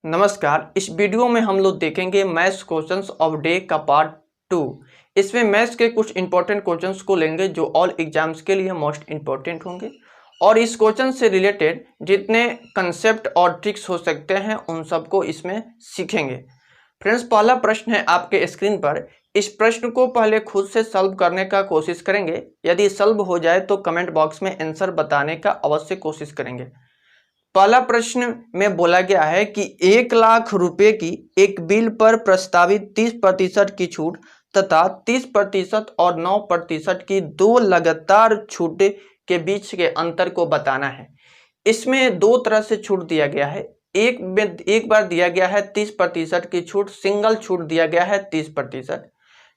नमस्कार। इस वीडियो में हम लोग देखेंगे मैथ्स क्वेश्चंस ऑफ डे का पार्ट 2। इसमें मैथ्स के कुछ इंपॉर्टेंट क्वेश्चंस को लेंगे जो ऑल एग्जाम्स के लिए मोस्ट इंपॉर्टेंट होंगे और इस क्वेश्चन से रिलेटेड जितने कंसेप्ट और ट्रिक्स हो सकते हैं उन सबको इसमें सीखेंगे। फ्रेंड्स, पहला प्रश्न है आपके स्क्रीन पर। इस प्रश्न को पहले खुद से सॉल्व करने का कोशिश करेंगे। यदि सॉल्व हो जाए तो कमेंट बॉक्स में आंसर बताने का अवश्य कोशिश करेंगे। पहला प्रश्न में बोला गया है कि 1,00,000 रुपए की एक बिल पर प्रस्तावित 30% की छूट तथा 30% और 9% की दो लगातार छूट के बीच के अंतर को बताना है। इसमें दो तरह से छूट दिया गया है। एक बार दिया गया है 30% की छूट, सिंगल छूट दिया गया है 30%।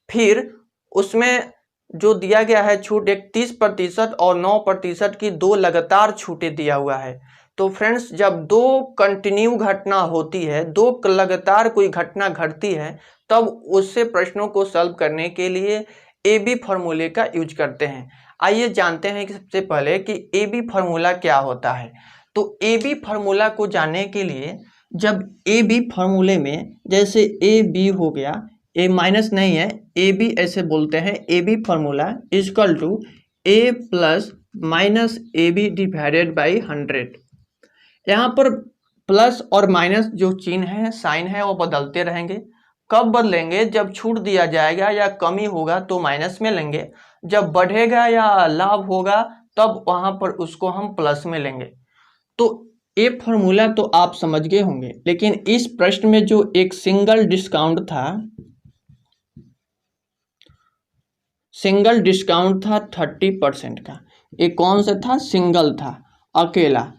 फिर उसमें जो दिया गया है छूट एक 30% और 9% की दो लगातार छूटें दिया हुआ है। तो फ्रेंड्स, जब दो कंटिन्यू घटना होती है, दो लगातार कोई घटना घटती है, तब उससे प्रश्नों को सॉल्व करने के लिए ए बी फार्मूले का यूज करते हैं। आइए जानते हैं कि सबसे पहले कि ए बी फार्मूला क्या होता है। तो ए बी फार्मूला को जानने के लिए, जब ए बी फार्मूले में जैसे ए बी हो गया, ए माइनस नहीं है, ए बी ऐसे बोलते हैं। A B formula is equal to A plus minus A B divided by 100। यहाँ पर प्लस और माइनस जो चिन्ह है, साइन है, वो बदलते रहेंगे। कब बदलेंगे? जब छूट दिया जाएगा या कमी होगा तो माइनस में लेंगे, जब बढ़ेगा या लाभ होगा तब वहां पर उसको हम प्लस में लेंगे। तो ये फॉर्मूला तो आप समझ गए होंगे, लेकिन इस प्रश्न में जो एक सिंगल डिस्काउंट था 30% का, ये कौन सा था? सिंगल था, अकेला।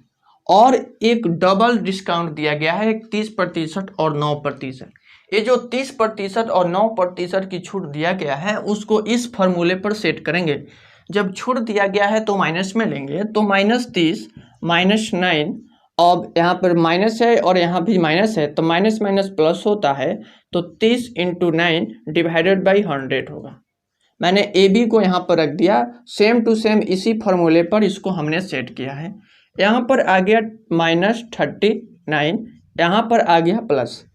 और एक डबल डिस्काउंट दिया गया है, एक 30% और 9%। ये जो 30% और 9% की छूट दिया गया है उसको इस फॉर्मूले पर सेट करेंगे। जब छूट दिया गया है तो माइनस में लेंगे, तो -30 -9, अब यहाँ पर माइनस है और यहाँ भी माइनस है, तो माइनस माइनस प्लस होता है, तो 30 × 9 डिवाइडेड बाई 100 होगा। मैंने ए बी को यहाँ पर रख दिया, सेम टू सेम इसी फॉर्मूले पर इसको हमने सेट किया है। यहाँ पर आ गया -39, यहाँ पर आ गया प्लस।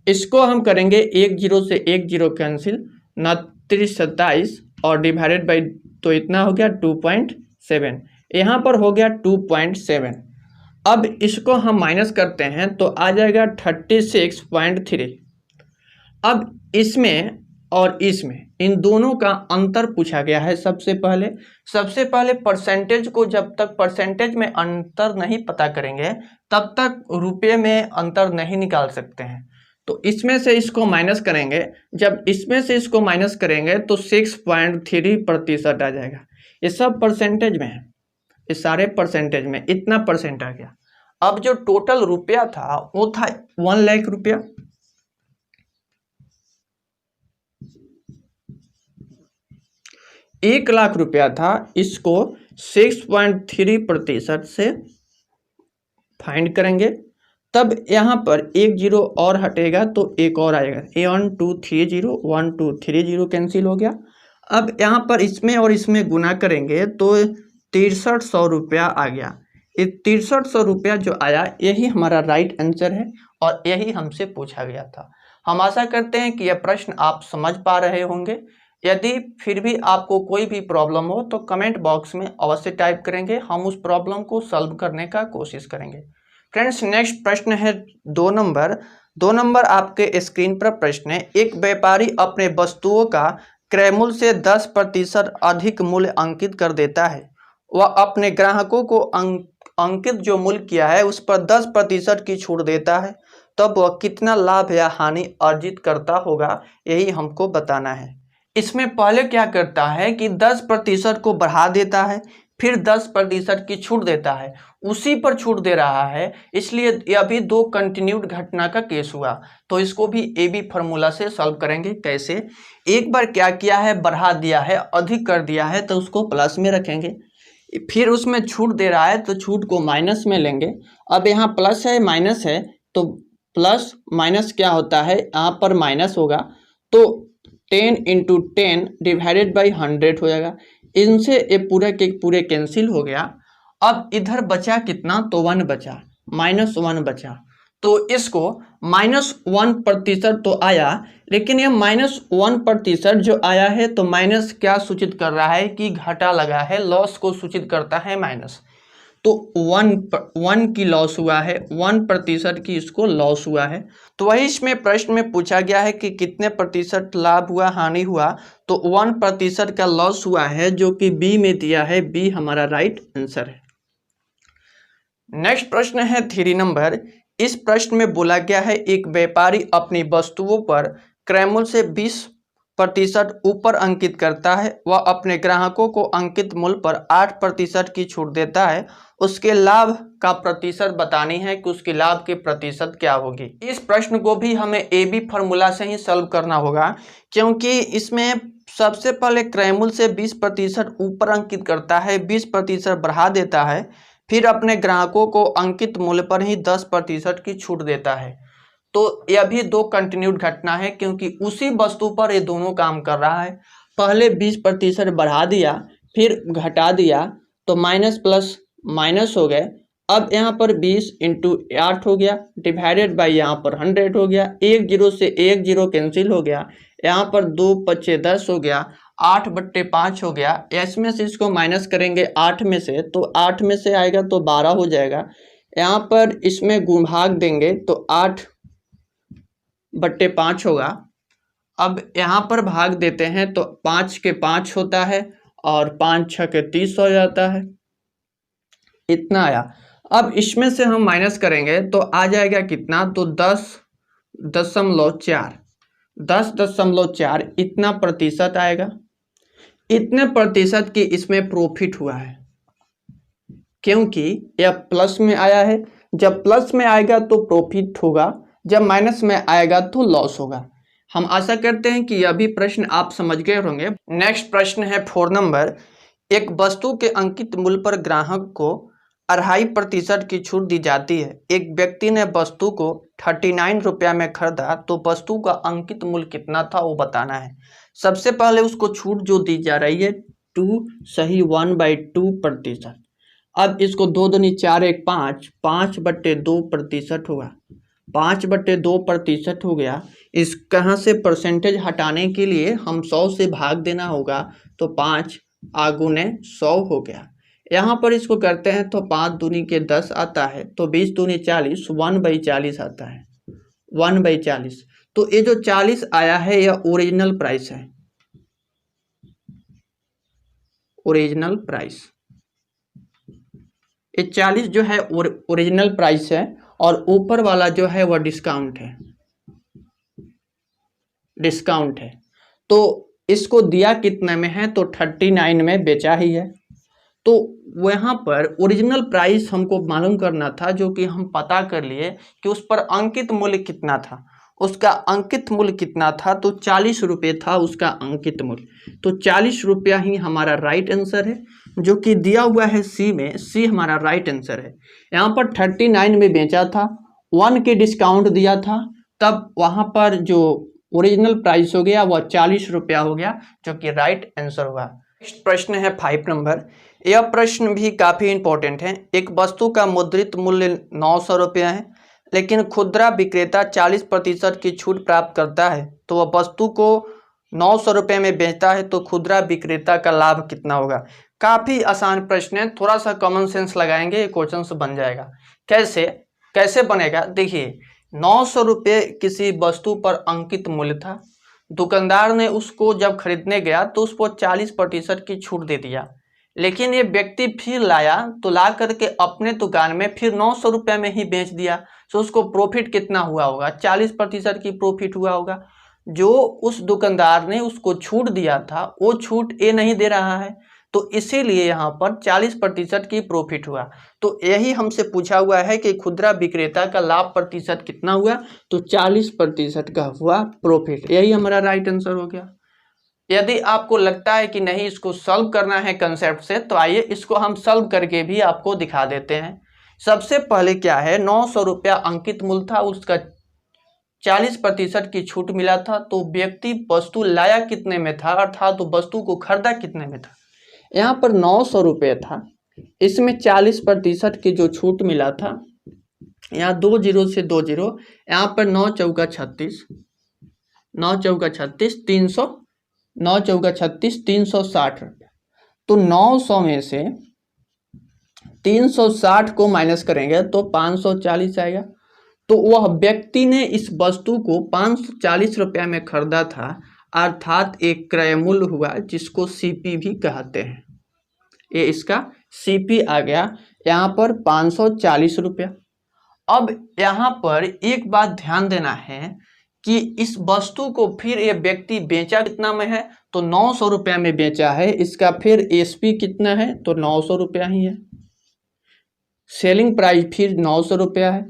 इसको हम करेंगे 1 0 से 1 0 कैंसिल, 29 27 और डिवाइडेड बाई, तो इतना हो गया 2.7। यहाँ पर हो गया 2.7। अब इसको हम माइनस करते हैं तो आ जाएगा 36.3। अब इसमें और इसमें इन दोनों का अंतर पूछा गया है। सबसे पहले परसेंटेज को, जब तक परसेंटेज में अंतर नहीं पता करेंगे तब तक रुपये में अंतर नहीं निकाल सकते हैं। तो इसमें से इसको माइनस करेंगे, जब इसमें से इसको माइनस करेंगे तो 6.3% आ जाएगा। ये सब परसेंटेज में है, ये सारे परसेंटेज में इतना परसेंट आ गया। अब जो टोटल रुपया था वो था 1 लाख रुपया। एक लाख रुपया था, इसको 6.3% से फाइंड करेंगे। तब यहाँ पर 1 0 और हटेगा तो एक और आएगा, 1 2 3 0, 1 2 3 0 कैंसिल हो गया। अब यहाँ पर इसमें और इसमें गुना करेंगे तो 6300 रुपया आ गया। ये 6300 रुपया जो आया यही हमारा राइट आंसर है और यही हमसे पूछा गया था। हम आशा करते हैं कि यह प्रश्न आप समझ पा रहे होंगे। यदि फिर भी आपको कोई भी प्रॉब्लम हो तो कमेंट बॉक्स में अवश्य टाइप करेंगे, हम उस प्रॉब्लम को सॉल्व करने का कोशिश करेंगे। फ्रेंड्स, नेक्स्ट प्रश्न है 2 नंबर। 2 नंबर आपके स्क्रीन पर प्रश्न है। एक व्यापारी अपने वस्तुओं का क्रय मूल्य से 10% अधिक मूल्य अंकित कर देता है। वह अपने ग्राहकों को अंकित जो मूल्य किया है उस पर 10% की छूट देता है, तब वह कितना लाभ या हानि अर्जित करता होगा, यही हमको बताना है। इसमें पहले क्या करता है कि 10% को बढ़ा देता है, फिर 10% की छूट देता है, उसी पर छूट दे रहा है, इसलिए यह भी दो कंटिन्यूड घटना का केस हुआ। तो इसको भी ए बी फार्मूला से सॉल्व करेंगे। कैसे? एक बार क्या किया है, बढ़ा दिया है, अधिक कर दिया है, तो उसको प्लस में रखेंगे। फिर उसमें छूट दे रहा है तो छूट को माइनस में लेंगे। अब यहाँ प्लस है माइनस है, तो प्लस माइनस क्या होता है, यहाँ पर माइनस होगा, तो 10 × 10 डिवाइडेड बाई 100 हो जाएगा। इनसे ये पूरे के पूरे कैंसिल हो गया। अब इधर बचा कितना, तो 1 बचा, -1 बचा, तो इसको -1% तो आया, लेकिन ये -1% जो आया है तो माइनस क्या सूचित कर रहा है कि घाटा लगा है, लॉस को सूचित करता है माइनस। तो 1 की लॉस हुआ है, 1% की इसको लॉस हुआ है। तो वही इसमें प्रश्न में पूछा गया है कि कितने प्रतिशत लाभ हुआ, हानि हुआ, तो 1% का लॉस हुआ है जो कि बी में दिया है, बी हमारा राइट आंसर है। नेक्स्ट प्रश्न है 3 नंबर। इस प्रश्न में बोला गया है एक व्यापारी अपनी वस्तुओं पर क्रय मूल्य से 20% ऊपर अंकित करता है, वह अपने ग्राहकों को अंकित मूल्य पर 8% की छूट देता है, उसके लाभ का प्रतिशत बतानी है कि उसके लाभ की प्रतिशत क्या होगी। इस प्रश्न को भी हमें ए बी फार्मूला से ही सॉल्व करना होगा, क्योंकि इसमें सबसे पहले क्रय मूल्य से 20% ऊपर अंकित करता है, 20% बढ़ा देता है, फिर अपने ग्राहकों को अंकित मूल्य पर ही 10% की छूट देता है। तो यह भी दो कंटिन्यूड घटना है, क्योंकि उसी वस्तु पर ये दोनों काम कर रहा है। पहले 20% बढ़ा दिया, फिर घटा दिया, तो माइनस प्लस माइनस हो गए। अब यहाँ पर 20 × 8 हो गया, डिवाइडेड बाई यहाँ पर 100 हो गया, एक जीरो से एक जीरो कैंसिल हो गया, यहाँ पर 2 × 10 हो गया, 8/5 हो गया। इसमें से इसको माइनस करेंगे 8 में से, तो 8 में से आएगा तो 12 हो जाएगा। यहाँ पर इसमें भाग देंगे तो 8/5 होगा। अब यहाँ पर भाग देते हैं तो 5 के 5 होता है और 5 × 6 = 30 हो जाता है, इतना आया। अब इसमें से हम माइनस करेंगे तो आ जाएगा कितना, तो 10.4 इतना प्रतिशत आएगा। इतने प्रतिशत की इसमें प्रॉफिट हुआ है, क्योंकि यह प्लस में आया है। जब प्लस में आएगा तो प्रॉफिट होगा, जब माइनस में आएगा तो लॉस होगा। हम आशा करते हैं कि यह भी प्रश्न आप समझ गए होंगे। नेक्स्ट प्रश्न है 4 नंबर। एक वस्तु के अंकित मूल्य पर ग्राहक को 2.5% की छूट दी जाती है। एक व्यक्ति ने वस्तु को 39 रुपया में खरीदा, तो वस्तु का अंकित मूल्य कितना था वो बताना है। सबसे पहले उसको छूट जो दी जा रही है 2 सही 1/2%। अब इसको 2 दूनी 4 1 5, 5/2% होगा, 5/2% हो गया। इस कहाँ से परसेंटेज हटाने के लिए हम 100 से भाग देना होगा, तो 5 आगुने 100 हो गया। यहाँ पर इसको करते हैं तो 5 दूनी के 10 आता है, तो 20 दूनी 40, 1/40 आता है, 1/40। तो ये जो 40 आया है यह ओरिजिनल प्राइस है, ओरिजिनल प्राइस। ये 40 जो है ओरिजिनल प्राइस है, और ऊपर वाला जो है वह डिस्काउंट है, डिस्काउंट है। तो इसको दिया कितने में है, तो 39 में बेचा ही है। तो वहाँ पर ओरिजिनल प्राइस हमको मालूम करना था, जो कि हम पता कर लिए कि उस पर अंकित मूल्य कितना था। उसका अंकित मूल्य कितना था, तो 40 रुपये था उसका अंकित मूल्य। तो 40 रुपया ही हमारा राइट आंसर है, जो कि दिया हुआ है सी में। सी हमारा राइट आंसर है। यहाँ पर 39 में बेचा था, 1 की डिस्काउंट दिया था, तब वहाँ पर जो ओरिजिनल प्राइस हो गया वह 40 रुपया हो गया, जो कि राइट आंसर हुआ। नेक्स्ट प्रश्न है 5 नंबर। यह प्रश्न भी काफ़ी इंपॉर्टेंट है। एक वस्तु का मुद्रित मूल्य 900 रुपया है, लेकिन खुदरा विक्रेता 40% की छूट प्राप्त करता है, तो वह वस्तु को 900 रुपये में बेचता है, तो खुदरा विक्रेता का लाभ कितना होगा। काफ़ी आसान प्रश्न है, थोड़ा सा कॉमन सेंस लगाएंगे ये क्वेश्चन बन जाएगा। कैसे बनेगा, देखिए 900 रुपये किसी वस्तु पर अंकित मूल्य था। दुकानदार ने उसको जब खरीदने गया तो उसको 40% की छूट दे दिया, लेकिन ये व्यक्ति फिर लाया, तो ला करके अपने दुकान में फिर 900 रुपये में ही बेच दिया। तो उसको प्रॉफिट कितना हुआ होगा, 40% की प्रॉफिट हुआ होगा। जो उस दुकानदार ने उसको छूट दिया था वो छूट ये नहीं दे रहा है, तो इसीलिए यहाँ पर 40% की प्रॉफिट हुआ। तो यही हमसे पूछा हुआ है कि खुदरा विक्रेता का लाभ प्रतिशत कितना हुआ, तो 40% का हुआ प्रॉफिट। यही हमारा राइट आंसर हो गया। यदि आपको लगता है कि नहीं इसको सॉल्व करना है कंसेप्ट से, तो आइए इसको हम सॉल्व करके भी आपको दिखा देते हैं। सबसे पहले क्या है, 900 रुपया अंकित मूल्य था, उसका 40% की छूट मिला था, तो व्यक्ति वस्तु लाया कितने में था, अर्थात तो वस्तु को खरीदा कितने में था। यहाँ पर 900 रुपये था, इसमें 40% की जो छूट मिला था यहाँ 2 जीरो से 2 जीरो, यहाँ पर 9 चौका 36, 9 चौका 36, 300, 9 चौका 36, 360 रुपया। तो 900 में से 360 को माइनस करेंगे तो 540 आएगा। तो वह व्यक्ति ने इस वस्तु को 540 रुपया में खरीदा था, अर्थात एक क्रय मूल्य हुआ जिसको सीपी भी कहते हैं। ये इसका सीपी आ गया यहाँ पर 540 रुपया। अब यहाँ पर एक बात ध्यान देना है कि इस वस्तु को फिर ये व्यक्ति बेचा कितना में है, तो 900 रुपया में बेचा है। इसका फिर एसपी कितना है, तो 900 रुपया ही है। सेलिंग प्राइस फिर 900 रुपया है।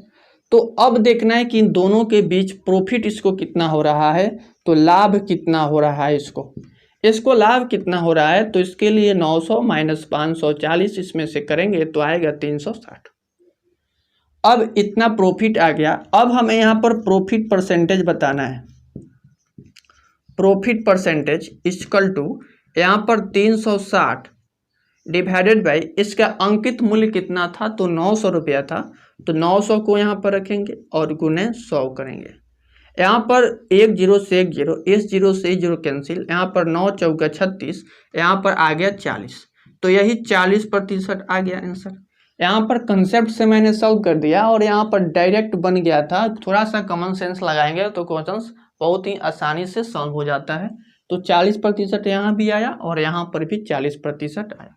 तो अब देखना है कि इन दोनों के बीच प्रॉफिट इसको कितना हो रहा है, तो लाभ कितना हो रहा है। इसको लाभ कितना हो रहा है, तो इसके लिए 900 माइनस 540 इसमें से करेंगे तो आएगा 360। अब इतना प्रॉफिट आ गया। अब हमें यहाँ पर प्रॉफिट परसेंटेज बताना है। प्रॉफिट परसेंटेज इक्वल टू यहाँ पर 360 डिवाइडेड बाई इसका अंकित मूल्य कितना था, तो 900 रुपया था। तो 900 को यहाँ पर रखेंगे और गुने 100 करेंगे। यहाँ पर 1 जीरो से 1 जीरो, इस जीरो से 1 जीरो कैंसिल, यहाँ पर 9 चौका 36, यहाँ पर आ गया 40। तो यही 40% आ गया आंसर। यहाँ पर कंसेप्ट से मैंने सॉल्व कर दिया और यहाँ पर डायरेक्ट बन गया था। थोड़ा सा कॉमन सेंस लगाएंगे तो क्वेश्चंस बहुत ही आसानी से सॉल्व हो जाता है। तो 40% यहाँ भी आया और यहाँ पर भी 40% आया।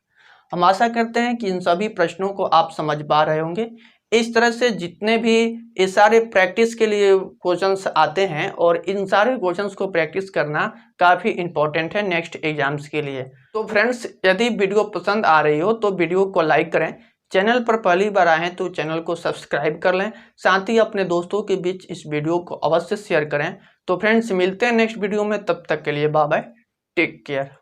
हम आशा करते हैं कि इन सभी प्रश्नों को आप समझ पा रहे होंगे। इस तरह से जितने भी ये सारे प्रैक्टिस के लिए क्वेश्चंस आते हैं और इन सारे क्वेश्चंस को प्रैक्टिस करना काफ़ी इंपॉर्टेंट है नेक्स्ट एग्जाम्स के लिए। तो फ्रेंड्स, यदि वीडियो पसंद आ रही हो तो वीडियो को लाइक करें। चैनल पर पहली बार आए हैं तो चैनल को सब्सक्राइब कर लें। साथ ही अपने दोस्तों के बीच इस वीडियो को अवश्य शेयर करें। तो फ्रेंड्स, मिलते हैं नेक्स्ट वीडियो में। तब तक के लिए बाय बाय, टेक केयर।